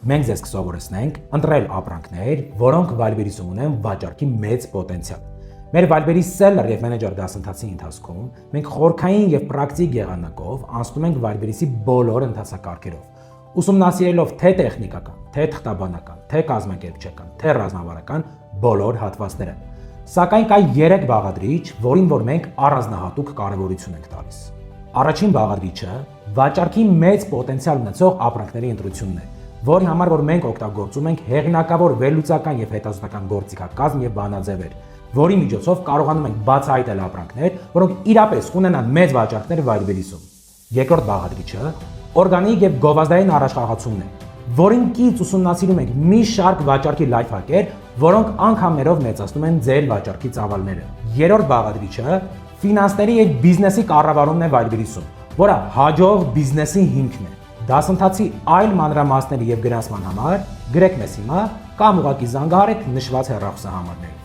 Մենք ձեզ կսովորեցնենք ընտրել ապրանքներ, որոնք վայրբերություն ունեն վաճառքի մեծ պոտենցիալ։ Մեր վայրբերի seller եւ manager դասընթացի ընթացքում մենք խորքային եւ պրակտիկ եղանակով անցնում ենք վայրբերիսի բոլոր ընթացակարգերով, ուսումնասիրելով թե տեխնիկական, թե թղթաբանական, թե կազմակերպչական, թե ռազմավարական բոլոր հատվածները։ Սակայն կա 3 բաղադրիչ, որին որ մենք առանձնահատուկ կարևորություն ենք տալիս։ Առաջին բաղադրիչը վաճառքի մեծ պոտենցիալ ունեցող ապրանքների ընտրությունն է, որի համար որ մենք օգտագործում ենք հեղինակավոր վերլուծական եւ հետազոտական գործիքակազմ եւ բանաձևեր, որի միջոցով կարողանում ենք բացահայտել ապրանքներ, որոնք իրապես ունենան մեծ վաճառքներ վայրբերիսում։ Երկրորդ բաղադրիչը օրգանիկ եւ գովազդային առաջխաղացումն է, որին կից ուսումնասիրում ենք մի շարք վաճառքի լայֆհակեր, որոնք անգամներով մեծացնում են ձեր վաճառքի ծավալները։ Երրորդ բաղադրիչը ֆինանսների եւ բիզնեսի կառավարումն է վայրբերիսում, որը հաջող բիզնեսի հիմքն է։ Դասընթացի այլ մանրամասների եւ գրանցման համար գրեք մեզ հիմա կամ ուղղակի զանգահարեք նշված հեռախոսահամարներին։